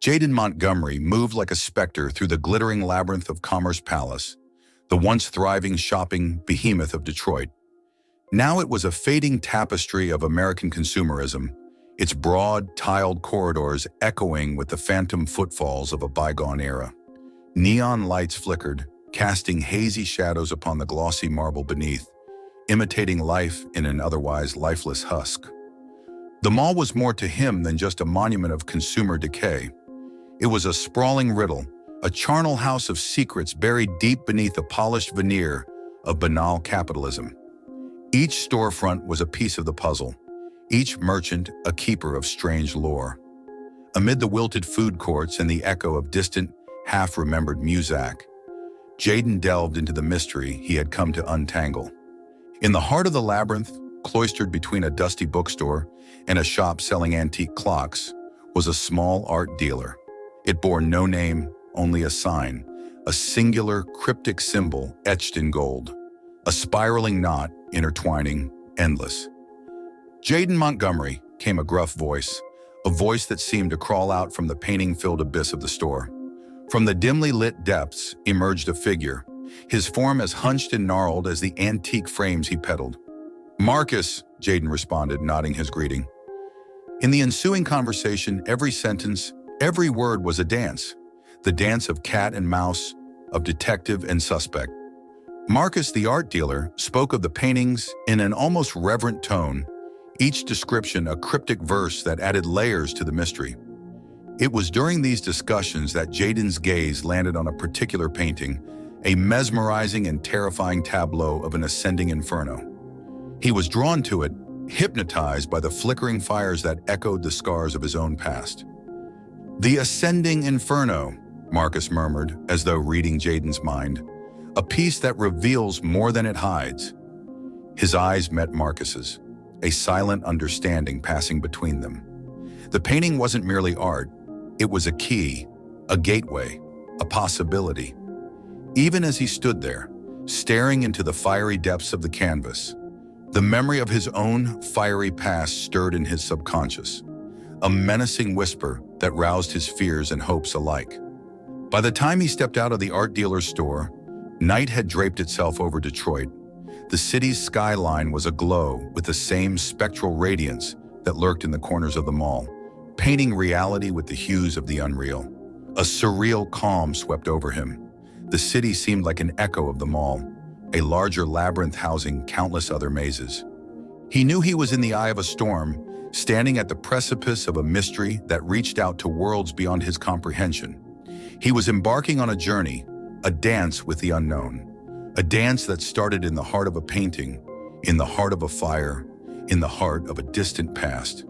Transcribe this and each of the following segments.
Jaden Montgomery moved like a specter through the glittering labyrinth of Commerce Palace, the once thriving shopping behemoth of Detroit. Now it was a fading tapestry of American consumerism, its broad, tiled corridors echoing with the phantom footfalls of a bygone era. Neon lights flickered, casting hazy shadows upon the glossy marble beneath, imitating life in an otherwise lifeless husk. The mall was more to him than just a monument of consumer decay. It was a sprawling riddle, a charnel house of secrets buried deep beneath a polished veneer of banal capitalism. Each storefront was a piece of the puzzle, each merchant a keeper of strange lore. Amid the wilted food courts and the echo of distant, half-remembered music, Jaden delved into the mystery he had come to untangle. In the heart of the labyrinth, cloistered between a dusty bookstore and a shop selling antique clocks, was a small art dealer. It bore no name, only a sign, a singular cryptic symbol etched in gold, a spiraling knot intertwining, endless. "Jaden Montgomery," came a gruff voice, a voice that seemed to crawl out from the painting-filled abyss of the store. From the dimly lit depths emerged a figure, his form as hunched and gnarled as the antique frames he peddled. "Marcus," Jaden responded, nodding his greeting. In the ensuing conversation, every sentence, every word was a dance, the dance of cat and mouse, of detective and suspect. Marcus, the art dealer, spoke of the paintings in an almost reverent tone, each description a cryptic verse that added layers to the mystery. It was during these discussions that Jaden's gaze landed on a particular painting, a mesmerizing and terrifying tableau of an ascending inferno. He was drawn to it, hypnotized by the flickering fires that echoed the scars of his own past. "The Ascending Inferno," Marcus murmured, as though reading Jaden's mind, "a piece that reveals more than it hides." His eyes met Marcus's, a silent understanding passing between them. The painting wasn't merely art, it was a key, a gateway, a possibility. Even as he stood there, staring into the fiery depths of the canvas, the memory of his own fiery past stirred in his subconscious, a menacing whisper that roused his fears and hopes alike. By the time he stepped out of the art dealer's store, night had draped itself over Detroit. The city's skyline was aglow with the same spectral radiance that lurked in the corners of the mall, painting reality with the hues of the unreal. A surreal calm swept over him. The city seemed like an echo of the mall, a larger labyrinth housing countless other mazes. He knew he was in the eye of a storm, standing at the precipice of a mystery that reached out to worlds beyond his comprehension. He was embarking on a journey, a dance with the unknown, a dance that started in the heart of a painting, in the heart of a fire, in the heart of a distant past.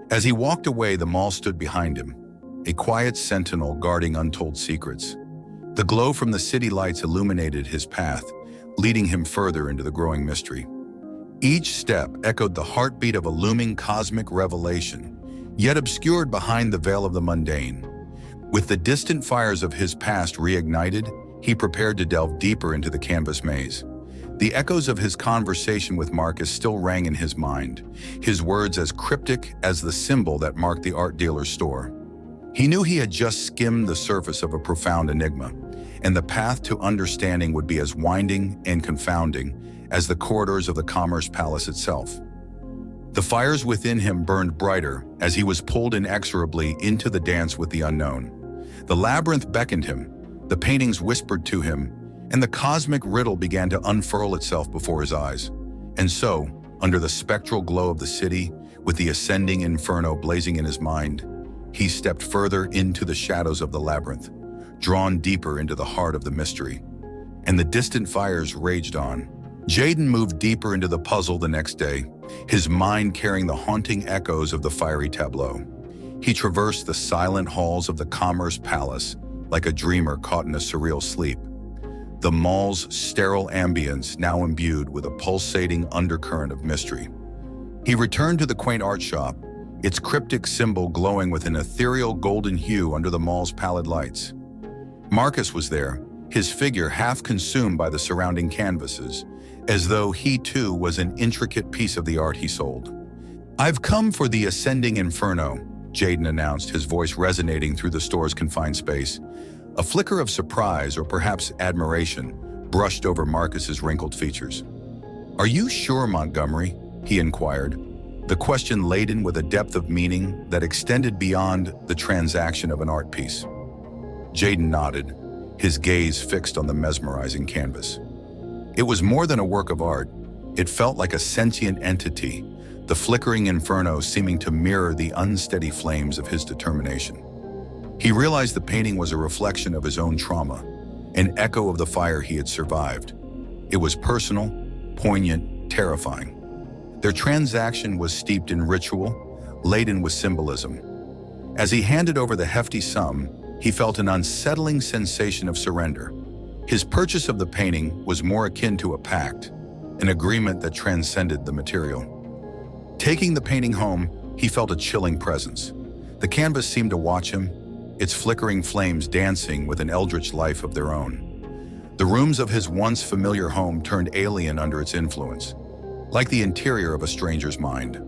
As he walked away, the mall stood behind him, a quiet sentinel guarding untold secrets. The glow from the city lights illuminated his path, leading him further into the growing mystery. Each step echoed the heartbeat of a looming cosmic revelation, yet obscured behind the veil of the mundane. With the distant fires of his past reignited, he prepared to delve deeper into the canvas maze. The echoes of his conversation with Marcus still rang in his mind, his words as cryptic as the symbol that marked the art dealer's store. He knew he had just skimmed the surface of a profound enigma, and the path to understanding would be as winding and confounding as the corridors of the Commerce Palace itself. The fires within him burned brighter as he was pulled inexorably into the dance with the unknown. The labyrinth beckoned him, the paintings whispered to him, and the cosmic riddle began to unfurl itself before his eyes. And so, under the spectral glow of the city, with the ascending inferno blazing in his mind, he stepped further into the shadows of the labyrinth, drawn deeper into the heart of the mystery. And the distant fires raged on. Jaden moved deeper into the puzzle the next day, his mind carrying the haunting echoes of the fiery tableau. He traversed the silent halls of the Commerce Palace like a dreamer caught in a surreal sleep. The mall's sterile ambience now imbued with a pulsating undercurrent of mystery. He returned to the quaint art shop, its cryptic symbol glowing with an ethereal golden hue under the mall's pallid lights. Marcus was there, his figure half consumed by the surrounding canvases, as though he too was an intricate piece of the art he sold. "I've come for the Ascending Inferno," Jaden announced, his voice resonating through the store's confined space. A flicker of surprise, or perhaps admiration, brushed over Marcus's wrinkled features. "Are you sure, Montgomery?" he inquired, the question laden with a depth of meaning that extended beyond the transaction of an art piece. Jaden nodded, his gaze fixed on the mesmerizing canvas. It was more than a work of art. It felt like a sentient entity, the flickering inferno seeming to mirror the unsteady flames of his determination. He realized the painting was a reflection of his own trauma, an echo of the fire he had survived. It was personal, poignant, terrifying. Their transaction was steeped in ritual, laden with symbolism. As he handed over the hefty sum, he felt an unsettling sensation of surrender. His purchase of the painting was more akin to a pact, an agreement that transcended the material. Taking the painting home, he felt a chilling presence. The canvas seemed to watch him, its flickering flames dancing with an eldritch life of their own. The rooms of his once familiar home turned alien under its influence, like the interior of a stranger's mind.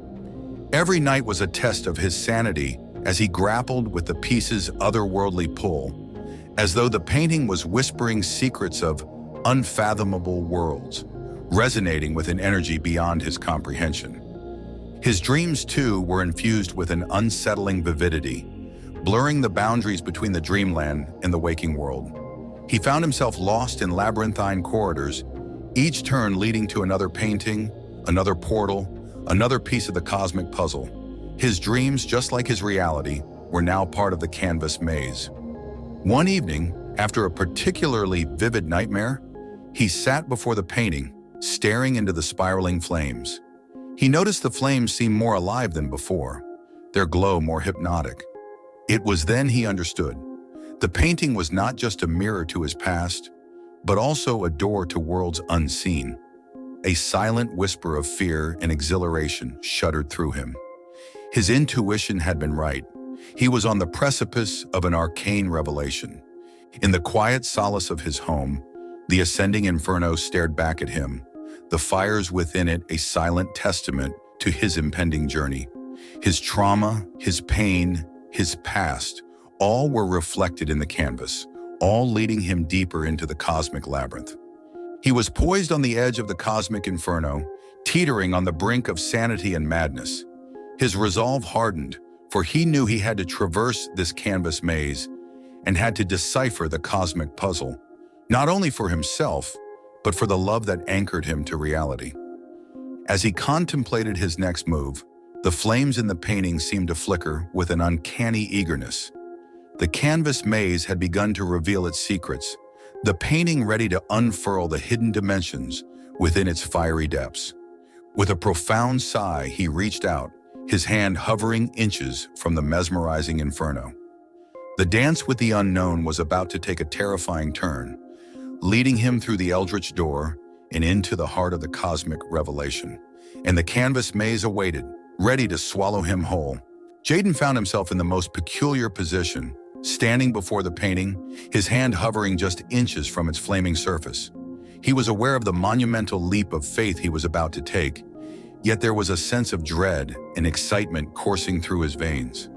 Every night was a test of his sanity as he grappled with the piece's otherworldly pull, as though the painting was whispering secrets of unfathomable worlds, resonating with an energy beyond his comprehension. His dreams, too, were infused with an unsettling vividity, blurring the boundaries between the dreamland and the waking world. He found himself lost in labyrinthine corridors, each turn leading to another painting, another portal, another piece of the cosmic puzzle. His dreams, just like his reality, were now part of the canvas maze. One evening, after a particularly vivid nightmare, he sat before the painting, staring into the spiraling flames. He noticed the flames seemed more alive than before, their glow more hypnotic. It was then he understood. The painting was not just a mirror to his past, but also a door to worlds unseen. A silent whisper of fear and exhilaration shuddered through him. His intuition had been right. He was on the precipice of an arcane revelation. In the quiet solace of his home, the Ascending Inferno stared back at him, the fires within it a silent testament to his impending journey. His trauma, his pain, his past, all were reflected in the canvas, all leading him deeper into the cosmic labyrinth. He was poised on the edge of the cosmic inferno, teetering on the brink of sanity and madness. His resolve hardened, for he knew he had to traverse this canvas maze and had to decipher the cosmic puzzle, not only for himself, but for the love that anchored him to reality. As he contemplated his next move, the flames in the painting seemed to flicker with an uncanny eagerness. The canvas maze had begun to reveal its secrets, the painting ready to unfurl the hidden dimensions within its fiery depths. With a profound sigh, he reached out, his hand hovering inches from the mesmerizing inferno. The dance with the unknown was about to take a terrifying turn, leading him through the eldritch door and into the heart of the cosmic revelation. And the canvas maze awaited, ready to swallow him whole. Jaden found himself in the most peculiar position, standing before the painting, his hand hovering just inches from its flaming surface. He was aware of the monumental leap of faith he was about to take, yet there was a sense of dread and excitement coursing through his veins.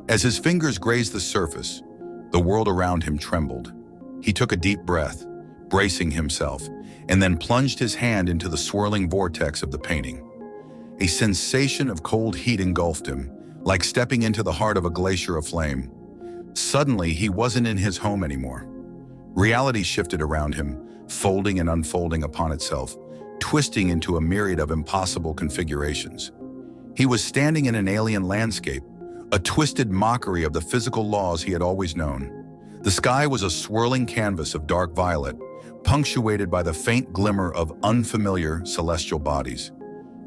As his fingers grazed the surface, the world around him trembled. He took a deep breath, bracing himself, and then plunged his hand into the swirling vortex of the painting. A sensation of cold heat engulfed him, like stepping into the heart of a glacier aflame. Suddenly, he wasn't in his home anymore. Reality shifted around him, folding and unfolding upon itself, twisting into a myriad of impossible configurations. He was standing in an alien landscape, a twisted mockery of the physical laws he had always known. The sky was a swirling canvas of dark violet, punctuated by the faint glimmer of unfamiliar celestial bodies.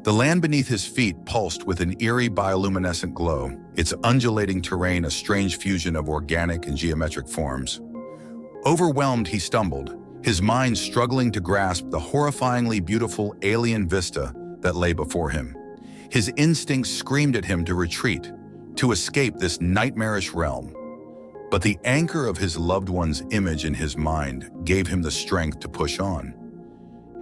The land beneath his feet pulsed with an eerie bioluminescent glow, its undulating terrain a strange fusion of organic and geometric forms. Overwhelmed, he stumbled, his mind struggling to grasp the horrifyingly beautiful alien vista that lay before him. His instincts screamed at him to retreat, to escape this nightmarish realm. But the anchor of his loved one's image in his mind gave him the strength to push on.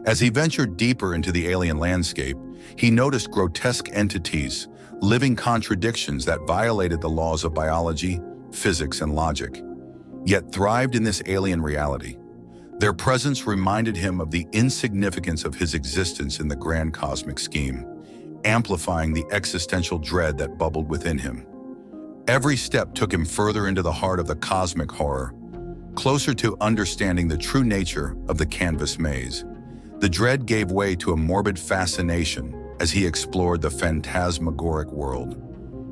As he ventured deeper into the alien landscape, he noticed grotesque entities, living contradictions that violated the laws of biology, physics, and logic, yet thrived in this alien reality. Their presence reminded him of the insignificance of his existence in the grand cosmic scheme, amplifying the existential dread that bubbled within him. Every step took him further into the heart of the cosmic horror, closer to understanding the true nature of the canvas maze. The dread gave way to a morbid fascination as he explored the phantasmagoric world.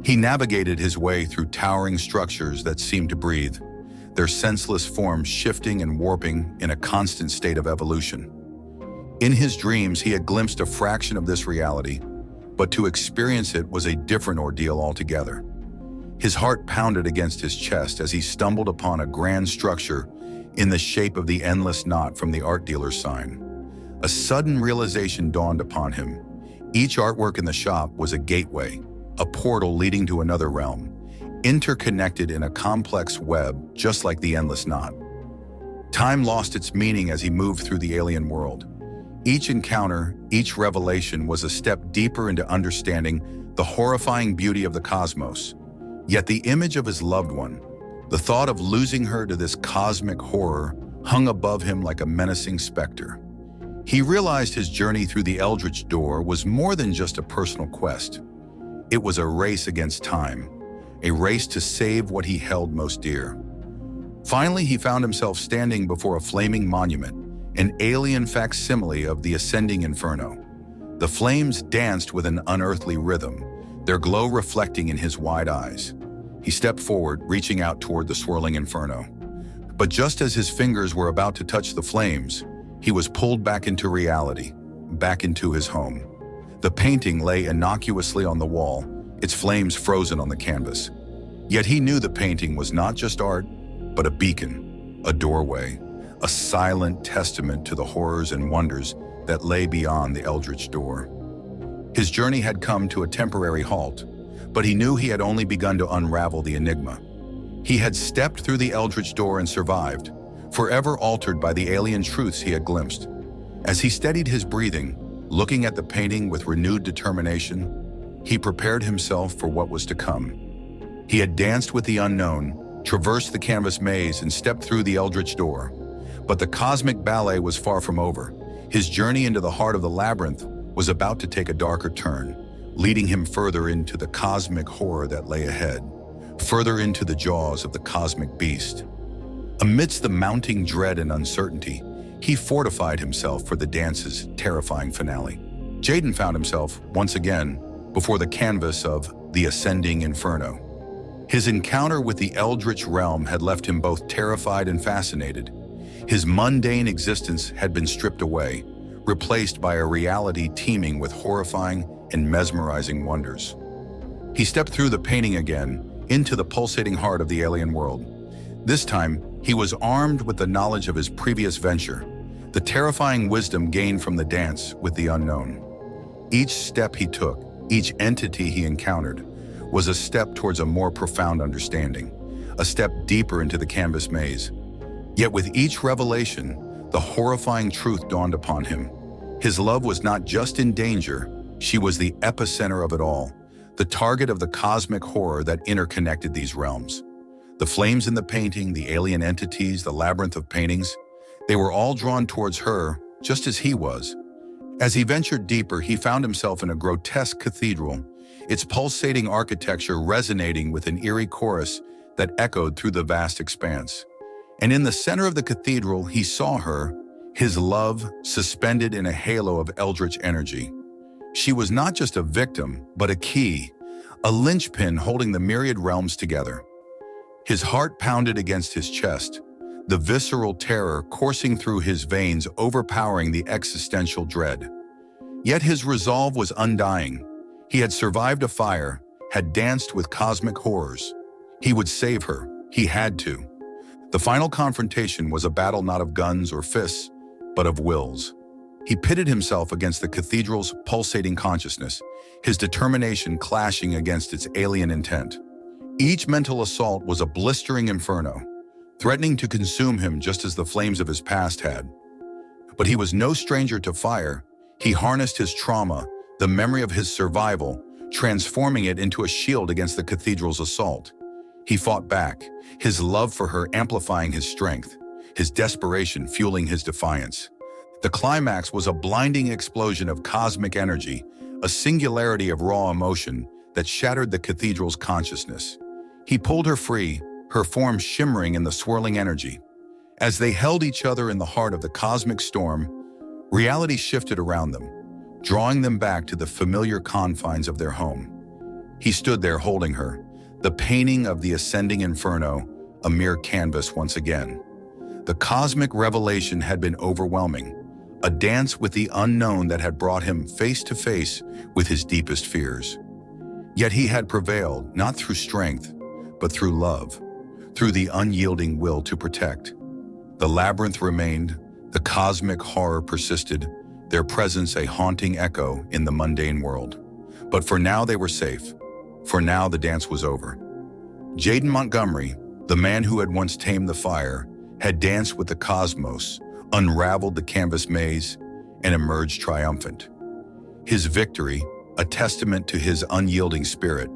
He navigated his way through towering structures that seemed to breathe, their senseless forms shifting and warping in a constant state of evolution. In his dreams, he had glimpsed a fraction of this reality, but to experience it was a different ordeal altogether. His heart pounded against his chest as he stumbled upon a grand structure in the shape of the endless knot from the art dealer's sign. A sudden realization dawned upon him. Each artwork in the shop was a gateway, a portal leading to another realm, interconnected in a complex web just like the endless knot. Time lost its meaning as he moved through the alien world. Each encounter, each revelation was a step deeper into understanding the horrifying beauty of the cosmos. Yet the image of his loved one, the thought of losing her to this cosmic horror, hung above him like a menacing specter. He realized his journey through the Eldritch Door was more than just a personal quest. It was a race against time, a race to save what he held most dear. Finally, he found himself standing before a flaming monument, an alien facsimile of the Ascending Inferno. The flames danced with an unearthly rhythm, their glow reflecting in his wide eyes. He stepped forward, reaching out toward the swirling inferno. But just as his fingers were about to touch the flames, he was pulled back into reality, back into his home. The painting lay innocuously on the wall, its flames frozen on the canvas. Yet he knew the painting was not just art, but a beacon, a doorway, a silent testament to the horrors and wonders that lay beyond the Eldritch Door. His journey had come to a temporary halt, but he knew he had only begun to unravel the enigma. He had stepped through the Eldritch Door and survived, forever altered by the alien truths he had glimpsed. As he steadied his breathing, looking at the painting with renewed determination, he prepared himself for what was to come. He had danced with the unknown, traversed the canvas maze, and stepped through the Eldritch Door. But the cosmic ballet was far from over. His journey into the heart of the labyrinth was about to take a darker turn, leading him further into the cosmic horror that lay ahead, further into the jaws of the cosmic beast. Amidst the mounting dread and uncertainty, he fortified himself for the dance's terrifying finale. Jaden found himself, once again, before the canvas of the Ascending Inferno. His encounter with the Eldritch realm had left him both terrified and fascinated. His mundane existence had been stripped away, replaced by a reality teeming with horrifying and mesmerizing wonders. He stepped through the painting again, into the pulsating heart of the alien world. This time, he was armed with the knowledge of his previous venture, the terrifying wisdom gained from the dance with the unknown. Each step he took, each entity he encountered, was a step towards a more profound understanding, a step deeper into the canvas maze. Yet with each revelation, the horrifying truth dawned upon him. His love was not just in danger, she was the epicenter of it all, the target of the cosmic horror that interconnected these realms. The flames in the painting, the alien entities, the labyrinth of paintings, they were all drawn towards her, just as he was. As he ventured deeper, he found himself in a grotesque cathedral, its pulsating architecture resonating with an eerie chorus that echoed through the vast expanse. And in the center of the cathedral, he saw her, his love, suspended in a halo of eldritch energy. She was not just a victim, but a key, a linchpin holding the myriad realms together. His heart pounded against his chest, the visceral terror coursing through his veins, overpowering the existential dread. Yet his resolve was undying. He had survived a fire, had danced with cosmic horrors. He would save her. He had to. The final confrontation was a battle not of guns or fists, but of wills. He pitted himself against the cathedral's pulsating consciousness, his determination clashing against its alien intent. Each mental assault was a blistering inferno, threatening to consume him just as the flames of his past had. But he was no stranger to fire. He harnessed his trauma, the memory of his survival, transforming it into a shield against the cathedral's assault. He fought back, his love for her amplifying his strength, his desperation fueling his defiance. The climax was a blinding explosion of cosmic energy, a singularity of raw emotion that shattered the cathedral's consciousness. He pulled her free, her form shimmering in the swirling energy. As they held each other in the heart of the cosmic storm, reality shifted around them, drawing them back to the familiar confines of their home. He stood there holding her, the painting of the Ascending Inferno, a mere canvas once again. The cosmic revelation had been overwhelming, a dance with the unknown that had brought him face to face with his deepest fears. Yet he had prevailed, not through strength, but through love, through the unyielding will to protect. The labyrinth remained, the cosmic horror persisted, their presence a haunting echo in the mundane world. But for now they were safe. For now the dance was over. Jaden Montgomery, the man who had once tamed the fire, had danced with the cosmos, unraveled the canvas maze, and emerged triumphant. His victory, a testament to his unyielding spirit,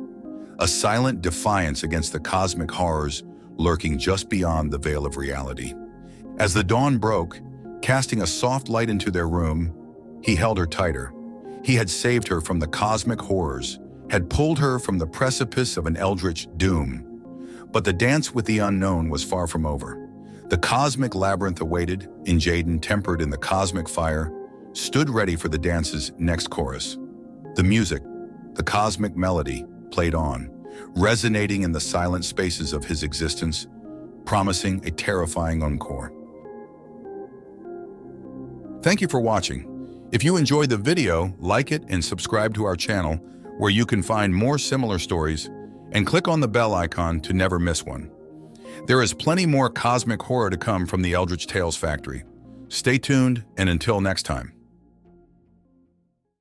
a silent defiance against the cosmic horrors lurking just beyond the veil of reality. As the dawn broke, casting a soft light into their room, he held her tighter. He had saved her from the cosmic horrors, had pulled her from the precipice of an eldritch doom. But the dance with the unknown was far from over. The cosmic labyrinth awaited, and Jaden, tempered in the cosmic fire, stood ready for the dance's next chorus. The music, the cosmic melody, played on, resonating in the silent spaces of his existence, promising a terrifying encore. Thank you for watching. If you enjoyed the video, like it and subscribe to our channel, where you can find more similar stories, and click on the bell icon to never miss one. There is plenty more cosmic horror to come from the Eldritch Tales Factory. Stay tuned, and until next time.